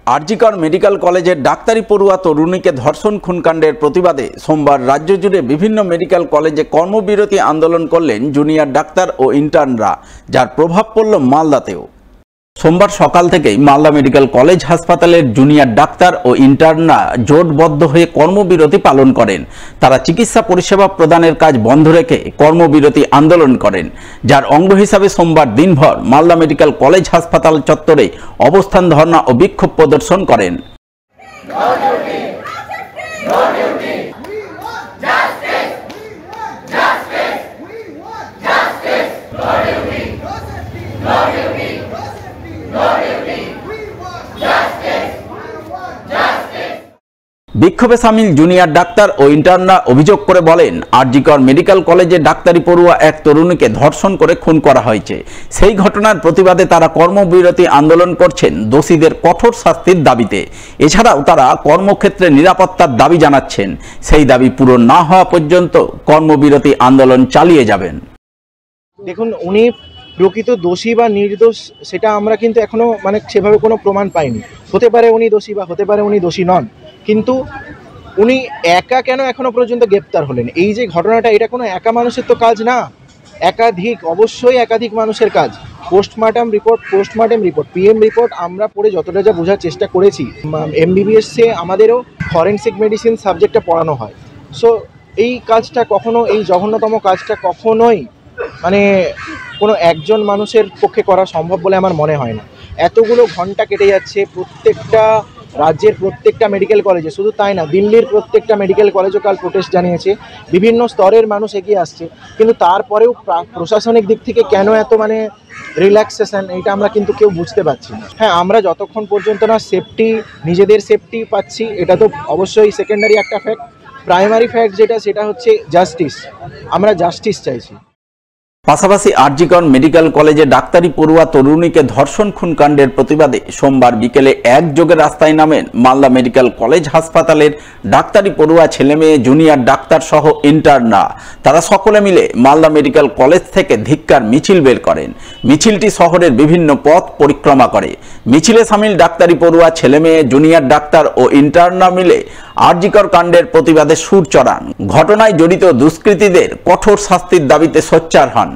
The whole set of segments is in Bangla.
आरजीकर मेडिकल कलेजेर डाक्तारी पड़ुआ तरुणी के धर्षण खूनकांडेर प्रतिबादे सोमवार राज्य जुड़े विभिन्न मेडिकल कलेजे कर्मबिरती आंदोलन करलेन जूनियर डाक्तार और इंटार्नरा, जार प्रभाव पड़ल मालदातेও। सोमवार सकाल থেকেই मालदा मेडिकल कलेज हासपातालेर जूनियर डाक्तार और इंटार्नरा জোটবদ্ধ হয়ে কর্মবিরতি পালন করেন। তারা চিকিৎসা পরিষেবা প্রদানের কাজ বন্ধ রেখে কর্মবিরতি আন্দোলন করেন, যার অঙ্গ হিসাবে সোমবার দিনভর মালদা মেডিকেল কলেজ হাসপাতাল চত্বরে অবস্থান ধর্ণা ও বিক্ষোভ প্রদর্শন করেন। বিক্ষোভে সামিল জুনিয়র ডাক্তার ও ইন্টার্নরা অভিযোগ করে বলেন, আরজিকর মেডিকেল কলেজে ডাক্তারি পড়ুয়া এক তরুণীকে ধর্ষণ করে খুন করা হয়েছে। সেই ঘটনার প্রতিবাদে তারা কর্মবিরতি আন্দোলন করছেন দোষীদের কঠোর শাস্তির দাবিতে। এছাড়াও তারা কর্মক্ষেত্রে নিরাপত্তার দাবি জানাচ্ছেন। সেই দাবি পূরণ না হওয়া পর্যন্ত কর্মবিরতি আন্দোলন চালিয়ে যাবেন। দেখুন, উনি প্রকৃত দোষী বা নির্দোষ সেটা আমরা কিন্তু এখনো সেভাবে কোনো প্রমাণ পাইনি। হতে পারে উনি দোষী বা হতে পারে উনি দোষী নন, কিন্তু উনি একা কেন এখনো পর্যন্ত গ্রেপ্তার হলেন? এই যে ঘটনাটা, এটা কোনো একা মানুষের তো কাজ না, অবশ্যই একাধিক মানুষের কাজ। পোস্টমর্টম রিপোর্ট, পিএম রিপোর্ট আমরা পড়ে যতটা যা বোঝার চেষ্টা করেছি, এমবিবিএসে আমাদেরও ফরেনসিক মেডিসিন সাবজেক্টটা পড়ানো হয়। সো এই কাজটা কখনো, এই জঘন্যতম কাজটা কখনোই কোনো একজন মানুষের পক্ষে করা সম্ভব বলে আমার মনে হয় না। এতগুলো ঘন্টা কেটে যাচ্ছে প্রত্যেকটা রাজ্যের প্রত্যেকটা মেডিকেল কলেজে, শুধু তাই না, দিল্লির প্রত্যেকটা মেডিকেল কলেজও কাল প্রোটেস্ট জানিয়েছে। বিভিন্ন স্তরের মানুষ এগিয়ে আসছে, কিন্তু তারপরেও প্রশাসনিক দিক থেকে কেন এত রিল্যাক্সেশন, এটা আমরা কিন্তু কেউ বুঝতে পারছি না। হ্যাঁ, আমরা যতক্ষণ পর্যন্ত না নিজেদের সেফটি পাচ্ছি, এটা তো অবশ্যই সেকেন্ডারি একটা ফ্যাক্ট। প্রাইমারি ফ্যাক্ট সেটা হচ্ছে জাস্টিস। আমরা জাস্টিস চাইছি। পাশাপাশি আরজিকর মেডিকেল কলেজে ডাক্তারি পড়ুয়া তরুণীকে ধর্ষণ খুনকাণ্ডের প্রতিবাদে সোমবার বিকেলে একযোগে রাস্তায় নামেন মালদা মেডিকেল কলেজ হাসপাতালের ডাক্তারি পড়ুয়া ছেলেমেয়ে, জুনিয়র ডাক্তার সহ ইন্টার্নরা। তারা সকলে মিলে মালদা মেডিকেল কলেজ থেকে ধিক্কার মিছিল বের করেন। মিছিলটি শহরের বিভিন্ন পথ পরিক্রমা করে। মিছিলে সামিল ডাক্তারি পড়ুয়া ছেলেমেয়ে, জুনিয়র ডাক্তার ও ইন্টার্নরা মিলে আরজিকর কাণ্ডের প্রতিবাদে সুর চড়ান। ঘটনায় জড়িত দুষ্কৃতীদের কঠোর শাস্তির দাবিতে সোচ্চার হন।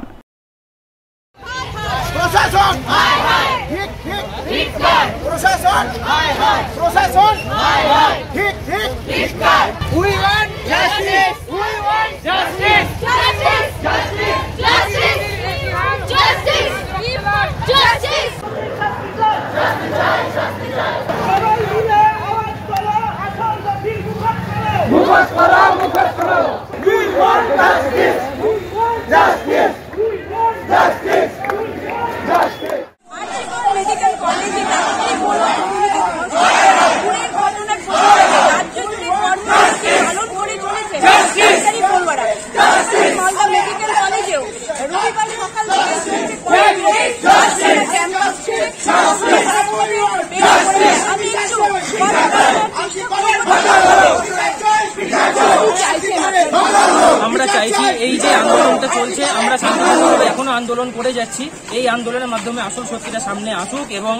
আমরা চাইছি এই যে আন্দোলনটা চলছে, আমরা শান্তিপূর্ণভাবে এখনো আন্দোলন করে যাচ্ছি। এই আন্দোলনের মাধ্যমে আসল সত্যিটা সামনে আসুক এবং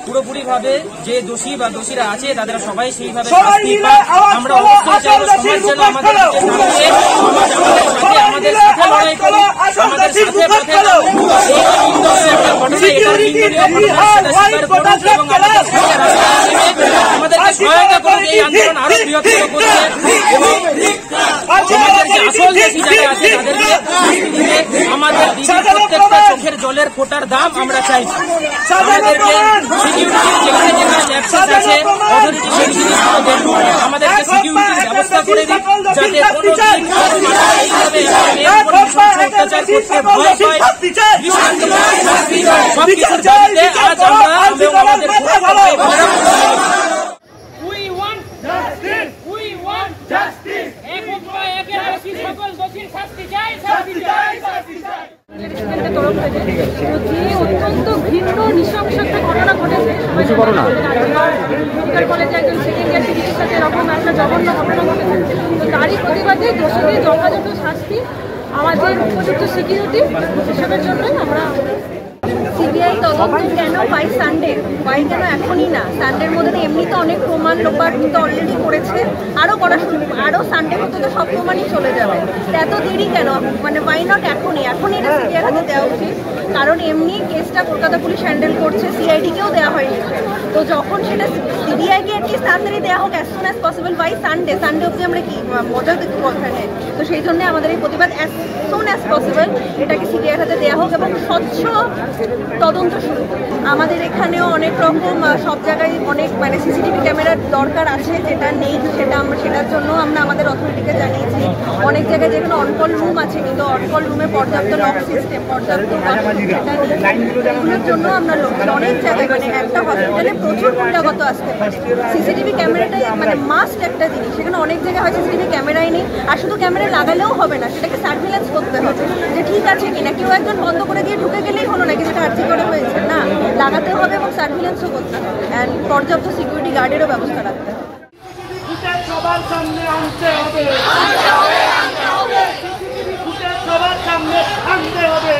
পুরোপুরিভাবে যে দোষী বা দোষীরা আছে তাদের সবাই সেইভাবে শাস্তি পায়। আমরা অবশ্যই চাইব সমাজ যেন আমাদের আমাদের সাথে লড়াই করুক, আমাদের সাথে পথে আমাদেরকে সহায়তা করুন এই আন্দোলন আরো বৃহত্তর করতে এবং সমাজের যে আসল দোষী যারা আছে তাদেরকে আমাদের দিদির প্রত্যেকটা চোখের জলের ফোটার দাম আমরা চাইছি। আমাদেরকে সিকিউরিটির যেখানে যেখানে অ্যাক্সেস আছে অথরিটি সেই জিনিসগুলো দেন, আমাদেরকে সিকিউরিটির ব্যবস্থা করে দিন, যাতে কোনো অত্যাচার করতে ভয় পায়। সবকিছুর দাবিতে আজ আমরা এবং আমাদের অত্যন্ত ঘৃণ্য নৃশংস একটা ঘটনা ঘটেছে। মেডিকেল কলেজে একজন সেকেন্ড ইয়ার চিকিৎসার সাথে এরকম একটা জঘন্য ঘটনা ঘটেছে। তো তারই প্রতিবাদে দোষীদের যথাযথ শাস্তি, আমাদের উপযুক্ত সিকিউরিটি, এসবের জন্যই আমরা সিবিআই তদন্ত কেন বাই সানডে, বাই কেন এখনই না? সানডের মধ্যে তো এমনিতে অনেক প্রমাণ লোপাট তো অলরেডি করেছে, আরও করা শুরু, আরও সানডে মধ্যে তো সব প্রমাণই চলে যাবে। এত দেরি কেন? মানে ওয়াই নট এখনই এটা সিবিআই হাতে দেওয়া উচিত। কারণ এমনি কেসটা কলকাতা পুলিশ হ্যান্ডেল করছে, সিআইডিকেও দেওয়া হয়নি। তো যখন সেটা সিবিআইকে অ্যাটলিস্ট তাড়াতাড়ি দেওয়া হোক, as soon as possible. By Sunday অবধি আমরা কি মজা দেখবো ওখানে? তো সেই জন্য আমাদের এই প্রতিবাদ, অ্যাজ সুন অ্যাজ পসিবল এটাকে সিবিআইয়ের হাতে দেওয়া হোক এবং স্বচ্ছ তদন্ত শুরু। আমাদের এখানেও অনেক রকম সব জায়গায় অনেক মানে সিসিটিভি ক্যামেরার দরকার আছে, যেটা নেই সেটার জন্য আমরা আমাদের অথরিটিকে জানিয়েছি। অনেক জায়গায় যেখানে অনকল রুম আছে, কিন্তু অনকল রুমে পর্যাপ্ত লক সিস্টেম, পর্যাপ্ত এগুলোর জন্য আমরা অনেক জায়গায় মানে একটা হসপিটালে প্রচুর বহিরাগত আসতে পারে। সিসিটিভি ক্যামেরাটাই মানে মাস্ট একটা জিনিস। সেখানে অনেক জায়গায় হয় সিসিটিভি ক্যামেরাই নেই, আর শুধু ক্যামেরা লাগালেও হবে না, সেটাকে সার্ভিলেন্স করতে হবে যে ঠিক আছে কিনা। কেউ একজন বন্ধ করে দিয়ে ঢুকে গেলেই হলো নাকি, যেটা আর্জি করে হয়েছে না, লাগাতে হবে এবং সার্ভিলেন্সও করতে হবে, অ্যান্ড পর্যাপ্ত সিকিউরিটি গার্ডেরও ব্যবস্থা রাখতে হবে। সবার সামনে আনতে হবে, সবার সামনে আনতে হবে।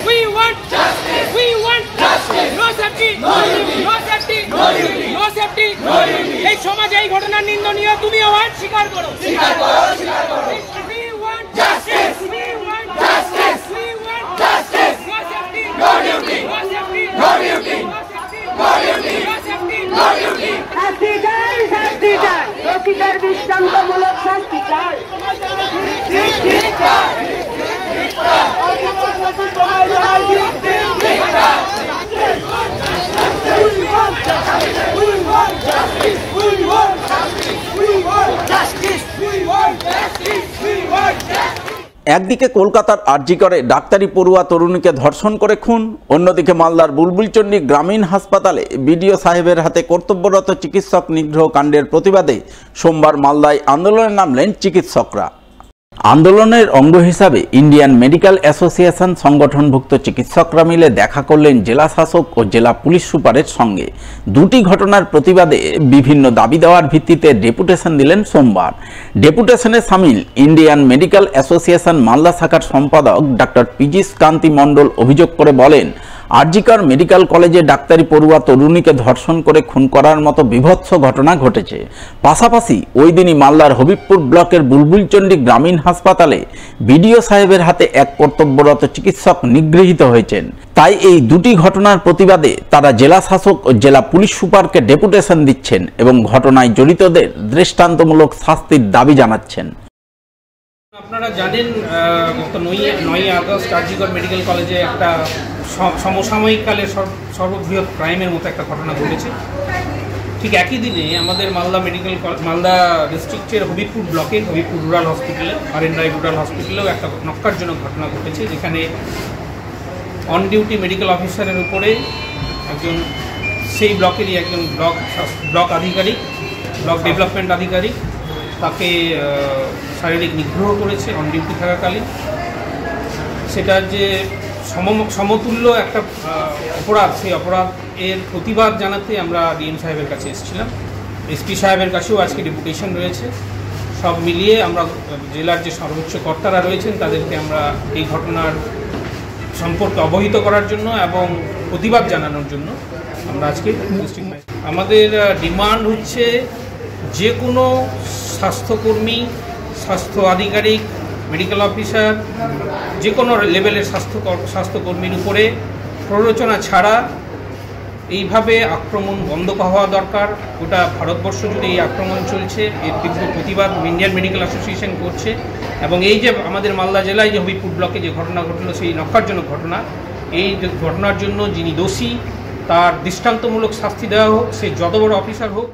We want justice. We want justice. No safety. No duty. No safety. No duty. No safety. No duty. এই সমাজে এই ঘটনার নিন্দনীয়, তুমি আওয়াজ স্বীকার করো। স্বীকার করো। স্বীকার করো। We want justice. We want justice. We want justice. No safety. No duty. No safety. No duty. No safety. No duty. No safety. No duty. শাস্তি চাই, শাস্তি চাই, দোষীদের দৃষ্টান্তমূলক শাস্তি চাই। একদিকে কলকাতার আরজিকরে ডাক্তারি পড়ুয়া তরুণীকে ধর্ষণ করে খুন, অন্যদিকে মালদার বুলবুলচন্ডী গ্রামীণ হাসপাতালে বিডিও সাহেবের হাতে কর্তব্যরত চিকিৎসক নিগ্রহ কাণ্ডের প্রতিবাদে সোমবার মালদায় আন্দোলনে নামলেন চিকিৎসকরা। আন্দোলনের অঙ্গ হিসাবে ইন্ডিয়ান মেডিকেল অ্যাসোসিয়েশন সংগঠনভুক্ত চিকিৎসকরা মিলে দেখা করলেন জেলা শাসক ও জেলা পুলিশ সুপারের সঙ্গে। দুটি ঘটনার প্রতিবাদে বিভিন্ন দাবি দেওয়ার ভিত্তিতে ডেপুটেশন দিলেন সোমবার। ডেপুটেশনে সামিল ইন্ডিয়ান মেডিকেল অ্যাসোসিয়েশন মালদা শাখার সম্পাদক ডক্টর পীযূষ কান্তি মণ্ডল অভিযোগ করে বলেন, আরজিকর মেডিকেল কলেজে ডাক্তারি পড়ুয়া তরুণীকে ধর্ষণ করে খুন করার মতো বীভৎস ঘটনা ঘটেছে। পাশাপাশি ওই দিনই মালদার হবিবপুর ব্লকের বুলবুলচন্ডী গ্রামীণ হাসপাতালে বিডিও সাহেবের হাতে এক কর্তব্যরত চিকিৎসক নিগৃহীত হয়েছেন। তাই এই দুটি ঘটনার প্রতিবাদে তারা জেলা শাসক ও জেলা পুলিশ সুপারকে ডেপুটেশন দিচ্ছেন এবং ঘটনায় জড়িতদের দৃষ্টান্তমূলক শাস্তির দাবি জানাচ্ছেন। আপনারা জানেন গত 9 আগস্ট আরজিকর মেডিকেল কলেজে একটা সমসাময়িককালের সর্ববৃহৎ ক্রাইমের মতো একটা ঘটনা ঘটেছে। ঠিক একই দিনে আমাদের মালদা ডিস্ট্রিক্টের হবিবপুর ব্লকে হবিবপুর রুরাল হসপিটালে আরএনআই রুরাল হসপিটালেও একটা নক্কারজনক ঘটনা ঘটেছে, যেখানে অন ডিউটি মেডিকেল অফিসারের উপরে একজন সেই ব্লকেরই একজন ব্লক আধিকারিক, ব্লক ডেভেলপমেন্ট আধিকারিক তাকে শারীরিক নিগ্রহ করেছে অন ডিউটি থাকাকালীন। সেটা যে সমতুল্য একটা অপরাধ, সেই অপরাধের প্রতিবাদ জানাতে আমরা ডিএম সাহেবের কাছে এসেছিলাম। এসপি সাহেবের কাছেও আজকে ডেপুটেশন রয়েছে। সব মিলিয়ে আমরা জেলার যে সর্বোচ্চ কর্তারা রয়েছেন তাদেরকে আমরা এই ঘটনার সম্পর্কে অবহিত করার জন্য এবং প্রতিবাদ জানানোর জন্য আমরা আজকে আমাদের ডিমান্ড হচ্ছে যে কোনো স্বাস্থ্যকর্মী, স্বাস্থ্য আধিকারিক, মেডিকেল অফিসার, যে কোনো লেভেলের স্বাস্থ্যকর্মীর উপরে প্ররোচনা ছাড়া এইভাবে আক্রমণ বন্ধ হওয়া দরকার। গোটা ভারতবর্ষ জুড়ে এই আক্রমণ চলছে, এর তীব্র প্রতিবাদ ইন্ডিয়ান মেডিকেল অ্যাসোসিয়েশন করছে। এবং এই যে আমাদের মালদা জেলায় যে হবিবপুর ব্লকে যে ঘটনা ঘটলো, সেই নক্কারজনক ঘটনা, এই ঘটনার জন্য যিনি দোষী তার দৃষ্টান্তমূলক শাস্তি দেওয়া হোক, সে যত বড় অফিসার হোক।